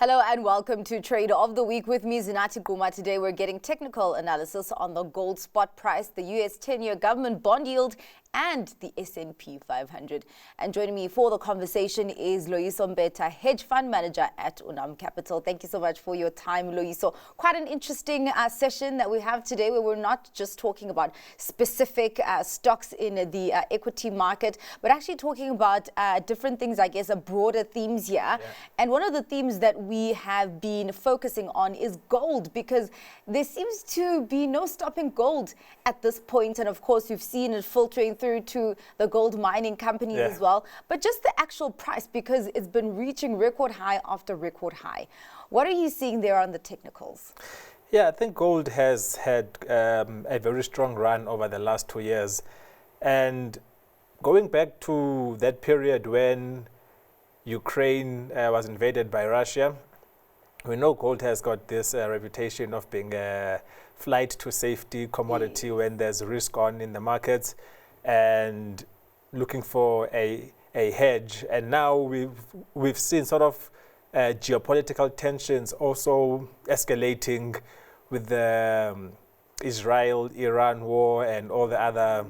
Hello and welcome to Trader of the Week with me, Zinati Guma. Today we're getting technical analysis on the gold spot price, the US 10-year government bond yield, and the S&P 500. And joining me for the conversation is Loyiso Mpeta, hedge fund manager at Unum Capital. Thank you so much for your time, Loyiso. Quite an interesting session that we have today, where we're not just talking about specific stocks in the equity market, but actually talking about different things, I guess, broader themes here. Yeah. And one of the themes that we have been focusing on is gold, because there seems to be no stopping gold at this point. And of course, you've seen it filtering through to the gold mining companies as well. But just the actual price, because it's been reaching record high after record high. What are you seeing there on the technicals? Yeah, I think gold has had a very strong run over the last 2 years. And going back to that period when Ukraine was invaded by Russia, we know gold has got this reputation of being a flight to safety commodity when there's risk on in the markets and looking for a hedge. And now we've seen sort of geopolitical tensions also escalating with the Israel-Iran war and all the other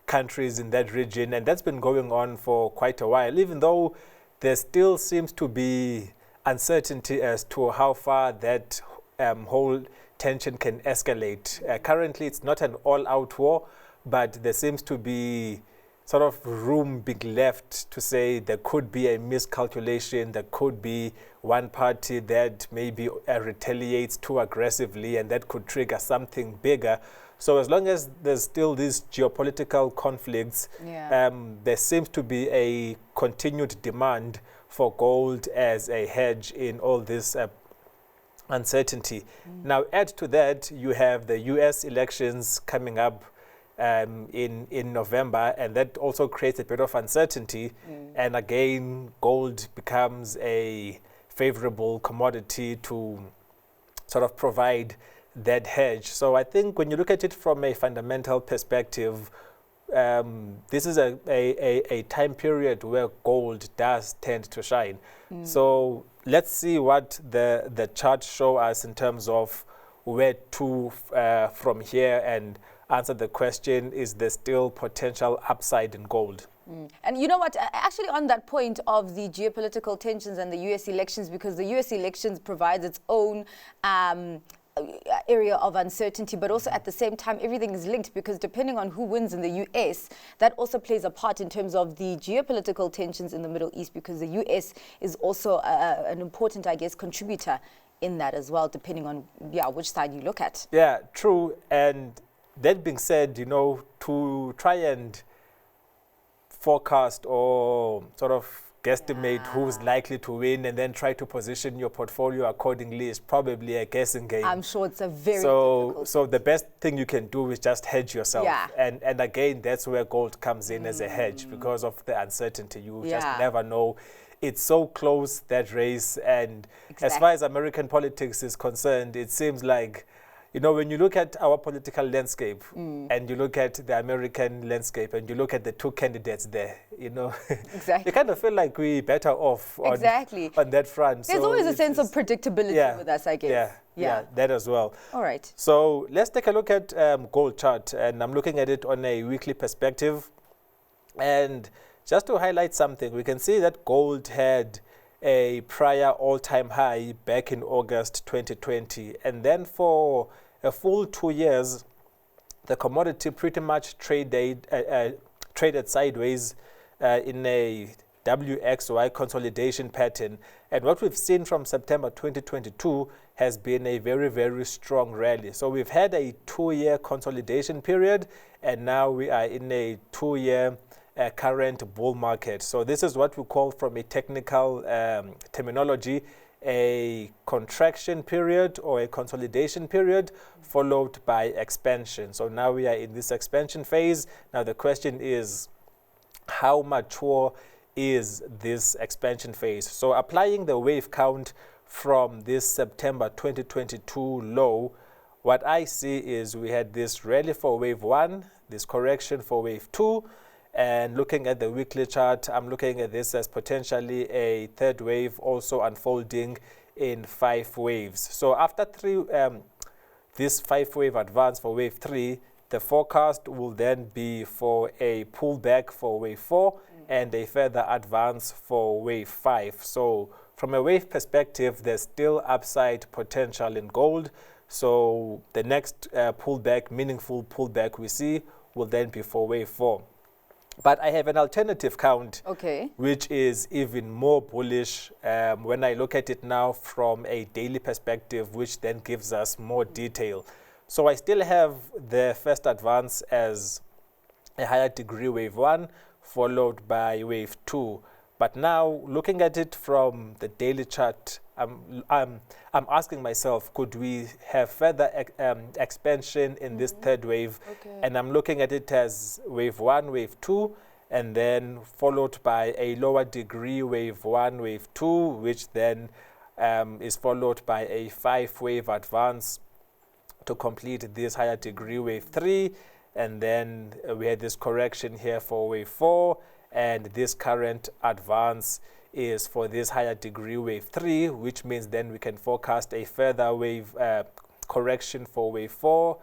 countries in that region. And that's been going on for quite a while, even though there still seems to be uncertainty as to how far that whole tension can escalate. Currently, it's not an all-out war, but there seems to be sort of room being left to say there could be a miscalculation, there could be one party that maybe retaliates too aggressively, and that could trigger something bigger. So as long as there's still these geopolitical conflicts, there seems to be a continued demand for gold as a hedge in all this uncertainty. Now, add to that, you have the US elections coming up in November, and that also creates a bit of uncertainty. And again, gold becomes a favorable commodity to sort of provide that hedge. So I think when you look at it from a fundamental perspective, this is a time period where gold does tend to shine. So let's see what the charts show us in terms of where to from here, and answer the question, is there still potential upside in gold? And you know what, actually on that point of the geopolitical tensions and the US elections, because the US elections provides its own area of uncertainty, but also at the same time everything is linked, because depending on who wins in the US, that also plays a part in terms of the geopolitical tensions in the Middle East, because the US is also an important, I guess, contributor in that as well, depending on which side you look at. Yeah, true. And that being said, you know, to try and forecast or sort of guesstimate who's likely to win and then try to position your portfolio accordingly is probably a guessing game. I'm sure it's a very difficult. So the best thing you can do is just hedge yourself. And again, that's where gold comes in as a hedge, because of the uncertainty. You just never know. It's so close, that race. And as far as American politics is concerned, it seems like, you know, when you look at our political landscape and you look at the American landscape and you look at the two candidates there, you know, you kind of feel like we're better off on that front. There's always a sense of predictability with us, I guess. Yeah, that as well. All right. So let's take a look at gold chart, and I'm looking at it on a weekly perspective. And just to highlight something, we can see that gold had a prior all-time high back in August 2020. And then for a full 2 years, the commodity pretty much traded sideways in a WXY consolidation pattern. And what we've seen from September 2022 has been a very, very strong rally. So we've had a 2-year consolidation period, and now we are in a 2-year current bull market. So this is what we call, from a technical terminology, a contraction period or a consolidation period followed by expansion. So now we are in this expansion phase. Now the question is, how mature is this expansion phase? So applying the wave count from this September 2022 low, what I see is we had this rally for wave 1, this correction for wave 2, And looking at the weekly chart, I'm looking at this as potentially a third wave also unfolding in 5 waves. So after this 5-wave advance for wave 3, the forecast will then be for a pullback for wave 4 and a further advance for wave 5. So from a wave perspective, there's still upside potential in gold. So the next pullback, meaningful pullback we see will then be for wave 4. But I have an alternative count, which is even more bullish when I look at it now from a daily perspective, which then gives us more detail. So I still have the first advance as a higher degree wave 1, followed by wave 2. But now, looking at it from the daily chart, I'm asking myself, could we have further expansion in this third wave? And I'm looking at it as wave 1, wave 2, and then followed by a lower degree wave 1, wave 2, which then is followed by a 5-wave advance to complete this higher degree wave 3. And then we had this correction here for wave 4. And this current advance is for this higher degree wave 3, which means then we can forecast a further wave correction for wave 4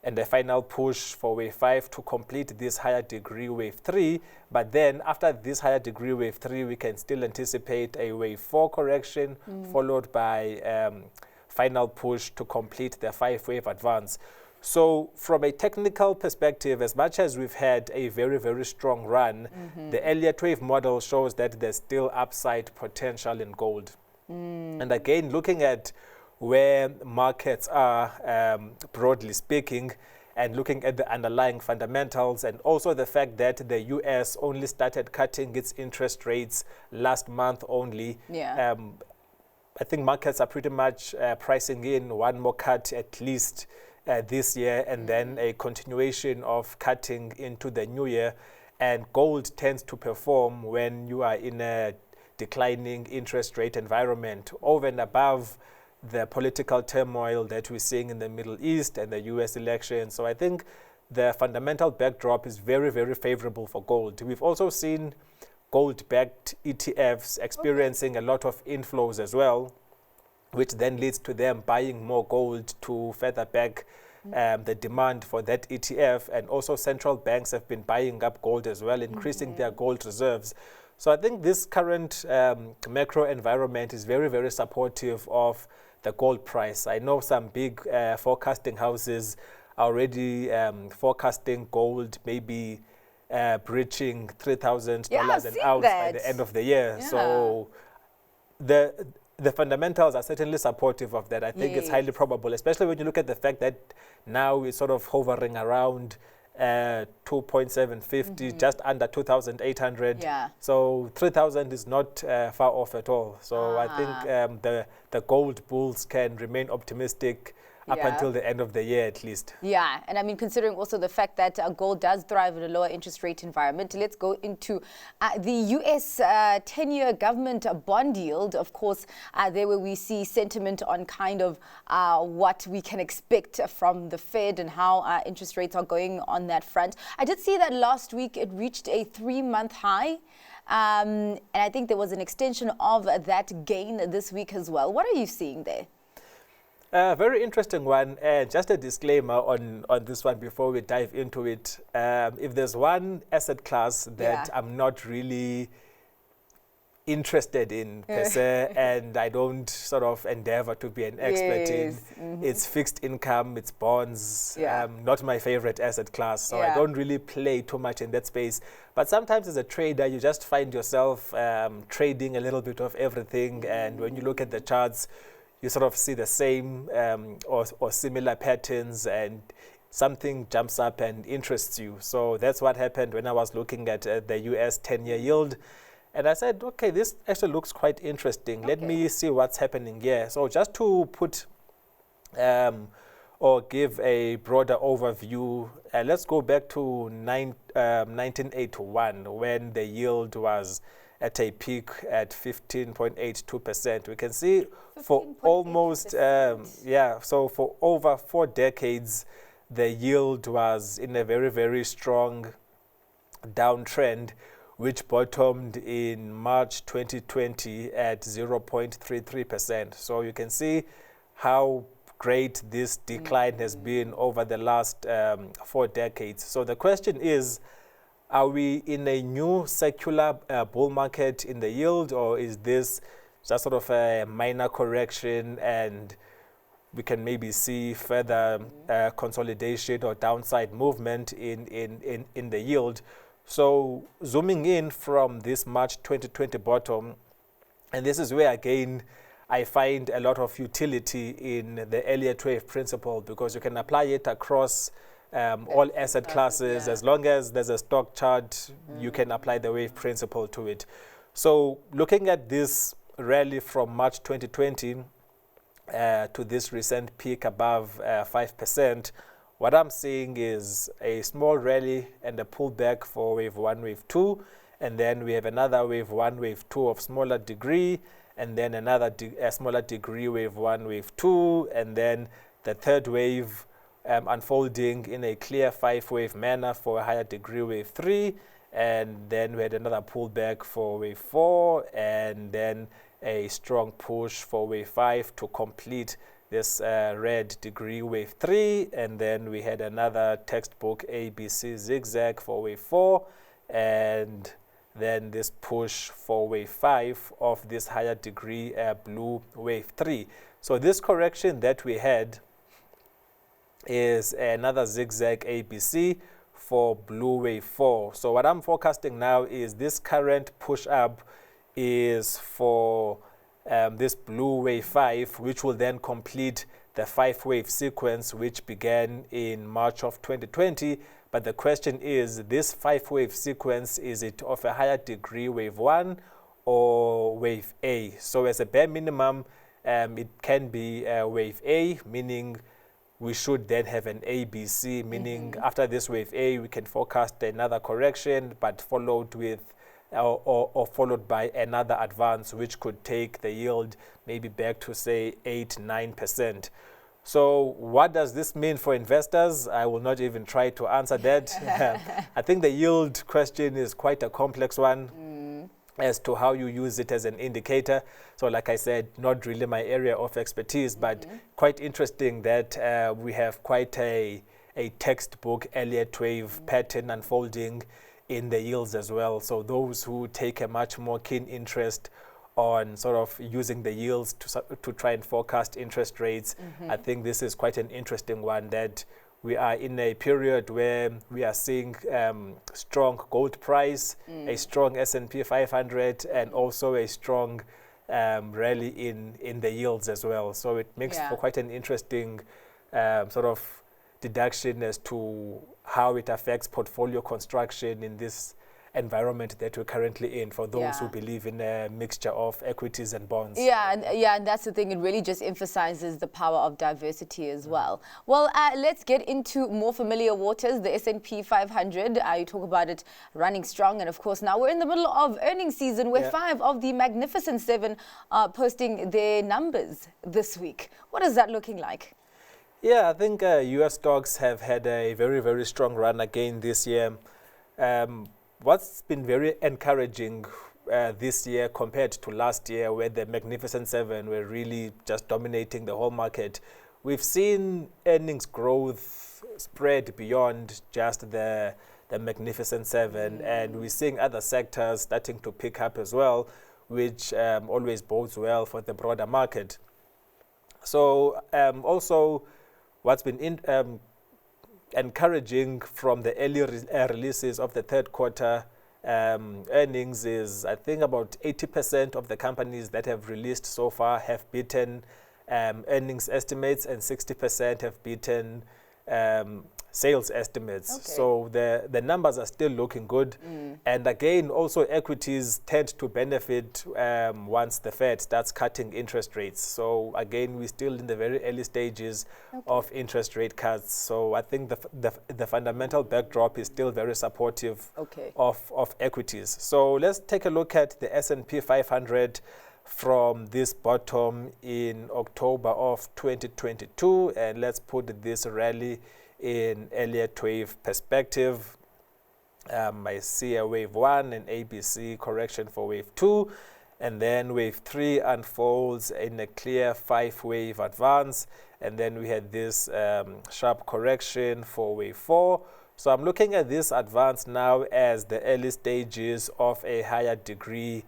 and a final push for wave 5 to complete this higher degree wave 3. But then after this higher degree wave 3, we can still anticipate a wave 4 correction followed by final push to complete the 5-wave advance. So from a technical perspective, as much as we've had a very, very strong run, the Elliott wave model shows that there's still upside potential in gold. And again, looking at where markets are, broadly speaking, and looking at the underlying fundamentals, and also the fact that the US only started cutting its interest rates last month only, I think markets are pretty much pricing in one more cut at least this year, and then a continuation of cutting into the new year. And gold tends to perform when you are in a declining interest rate environment, over and above the political turmoil that we're seeing in the Middle East and the US election. So I think the fundamental backdrop is very, very favorable for gold. We've also seen gold-backed ETFs experiencing a lot of inflows as well, which then leads to them buying more gold to further back the demand for that ETF. And also central banks have been buying up gold as well, increasing their gold reserves. So I think this current macro environment is very, very supportive of the gold price. I know some big forecasting houses are already forecasting gold maybe breaching $3,000 an ounce by the end of the year. So the fundamentals are certainly supportive of that. I think it's highly probable, especially when you look at the fact that now it's sort of hovering around 2.750, just under 2,800. So 3,000 is not far off at all. So I think the gold bulls can remain optimistic up until the end of the year at least. Yeah, and I mean, considering also the fact that gold does thrive in a lower interest rate environment, let's go into the US 10-year government bond yield. Of course, there where we see sentiment on kind of what we can expect from the Fed and how interest rates are going on that front. I did see that last week it reached a 3-month high. And I think there was an extension of that gain this week as well. What are you seeing there? Very interesting one. Just a disclaimer on this one before we dive into it. If there's one asset class that I'm not really interested in per se, and I don't sort of endeavor to be an expert in, it's fixed income, it's bonds, not my favorite asset class. So I don't really play too much in that space. But sometimes as a trader, you just find yourself trading a little bit of everything. And when you look at the charts, you sort of see the same or similar patterns, and something jumps up and interests you. So that's what happened when I was looking at the US 10-year yield. And I said, okay, this actually looks quite interesting. Let me see what's happening here. So just to put or give a broader overview, let's go back to 1981 when the yield was at a peak at 15.82%. We can see for almost, so for over 4 decades, the yield was in a very, very strong downtrend, which bottomed in March 2020 at 0.33%. So you can see how great this decline has been over the last 4 decades. So the question is, are we in a new secular bull market in the yield, or is this just sort of a minor correction and we can maybe see further consolidation or downside movement in the yield? So zooming in from this March 2020 bottom, and this is where again I find a lot of utility in the Elliott wave principle, because you can apply it across all asset classes. As long as there's a stock chart, you can apply the wave principle to it. So looking at this rally from March 2020 to this recent peak above 5%, what I'm seeing is a small rally and a pullback for wave 1, wave 2, and then we have another wave 1, wave 2 of smaller degree, and then another smaller degree, wave 1, wave 2, and then the third wave unfolding in a clear 5-wave manner for a higher degree, wave 3, and then we had another pullback for wave 4, and then a strong push for wave 5 to complete this red degree, wave 3, and then we had another textbook ABC zigzag for wave 4, and then this push for wave 5 of this higher degree blue wave 3. So this correction that we had is another zigzag ABC for blue wave 4. So what I'm forecasting now is this current push up is for this blue wave 5, which will then complete the 5-wave sequence which began in March of 2020. But the question is, this 5-wave sequence, is it of a higher degree, wave 1 or wave A? So as a bare minimum, it can be wave A, meaning we should then have an ABC, meaning after this wave A, we can forecast another correction, but followed with or followed by another advance, which could take the yield maybe back to say 8-9%. So what does this mean for investors? I will not even try to answer that. I think the yield question is quite a complex one as to how you use it as an indicator. So like I said, not really my area of expertise, but quite interesting that we have quite a textbook Elliott wave pattern unfolding in the yields as well. So those who take a much more keen interest on sort of using the yields to try and forecast interest rates, I think this is quite an interesting one, that we are in a period where we are seeing strong gold price, a strong S&P 500, and also a strong rally in the yields as well. So it makes for quite an interesting sort of deduction as to how it affects portfolio construction in this environment that we're currently in, for those who believe in a mixture of equities and bonds. And that's the thing. It really just emphasizes the power of diversity as well. Well, let's get into more familiar waters, the S&P 500. You talk about it running strong, and of course now we're in the middle of earnings season, where 5 of the Magnificent 7 are posting their numbers this week. What is that looking like? Yeah, I think US stocks have had a very, very strong run again this year. What's been very encouraging this year compared to last year, where the Magnificent 7 were really just dominating the whole market, we've seen earnings growth spread beyond just the Magnificent 7, and we're seeing other sectors starting to pick up as well, which always bodes well for the broader market. So also what's been encouraging from the early releases of the third quarter earnings is, I think about 80% of the companies that have released so far have beaten earnings estimates, and 60% have beaten sales estimates. Okay. So the numbers are still looking good. And again, also equities tend to benefit once the Fed starts cutting interest rates. So again, we're still in the very early stages of interest rate cuts. So I think the fundamental backdrop is still very supportive of equities. So let's take a look at the S&P 500 from this bottom in October of 2022, and let's put this rally in Elliott wave perspective. I see a wave 1 and ABC correction for wave 2. And then wave 3 unfolds in a clear 5-wave advance. And then we had this sharp correction for wave 4. So I'm looking at this advance now as the early stages of a higher degree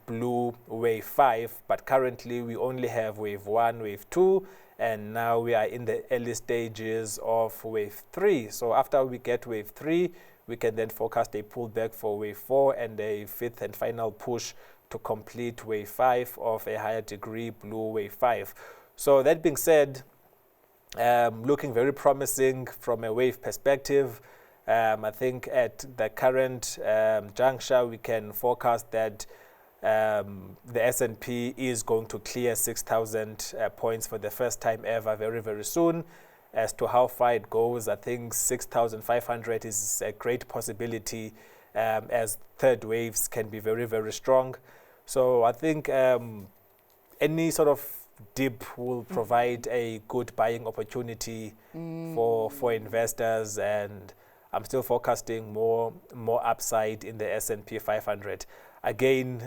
blue wave 5. But currently we only have wave 1, wave 2. And now we are in the early stages of wave 3. So after we get wave 3, we can then forecast a pullback for wave 4 and a 5th and final push to complete wave 5 of a higher degree blue wave 5. So that being said, looking very promising from a wave perspective. I think at the current juncture, we can forecast that the S&P is going to clear 6,000 points for the first time ever very, very soon. As to how far it goes, I think 6,500 is a great possibility, as third waves can be very, very strong. So I think any sort of dip will provide a good buying opportunity for investors, and I'm still forecasting more upside in the S&P 500. Again,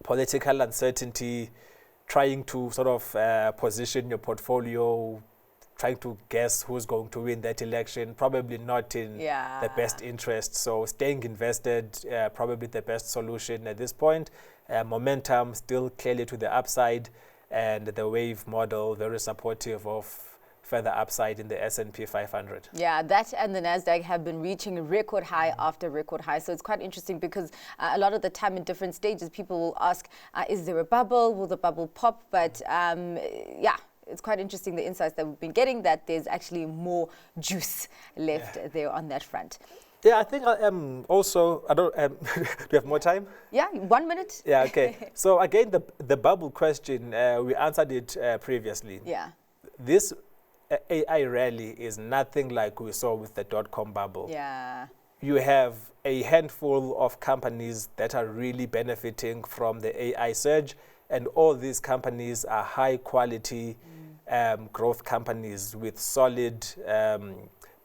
political uncertainty, trying to sort of position your portfolio, trying to guess who's going to win that election, probably not in the best interest. So staying invested, probably the best solution at this point. Momentum still clearly to the upside, and the wave model very supportive of further upside in the S&P 500. Yeah, that and the Nasdaq have been reaching record high after record high. So it's quite interesting because a lot of the time in different stages, people will ask, is there a bubble? Will the bubble pop? But yeah, it's quite interesting, the insights that we've been getting, that there's actually more juice left there on that front. Yeah, I think also, I don't, do you have more time? Yeah, 1 minute. Yeah, okay. So again, the bubble question, we answered it previously. Yeah. This AI rally is nothing like we saw with the dot-com bubble. Yeah. You have a handful of companies that are really benefiting from the AI surge, and all these companies are high quality growth companies with solid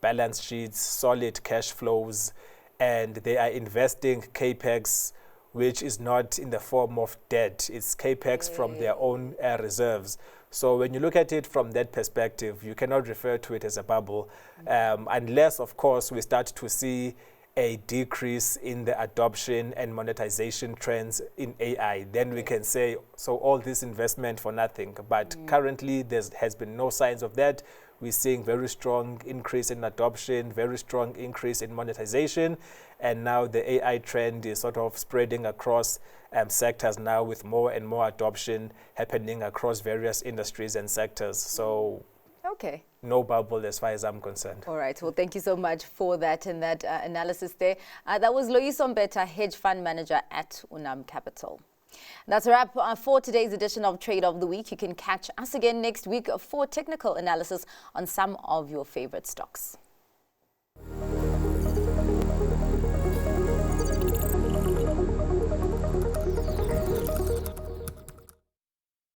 balance sheets, solid cash flows, and they are investing capex, which is not in the form of debt. It's capex from their own reserves. So when you look at it from that perspective, you cannot refer to it as a bubble, unless, of course, we start to see a decrease in the adoption and monetization trends in AI. Then we can say, so all this investment for nothing. But currently, there has been no signs of that. We're seeing very strong increase in adoption, very strong increase in monetization. And now the AI trend is sort of spreading across sectors now, with more and more adoption happening across various industries and sectors. So okay. No bubble as far as I'm concerned. All right. Well, thank you so much for that and that analysis there. That was Loyiso Mpeta, hedge fund manager at Unum Capital. That's a wrap for today's edition of Trade of the Week. You can catch us again next week for technical analysis on some of your favorite stocks.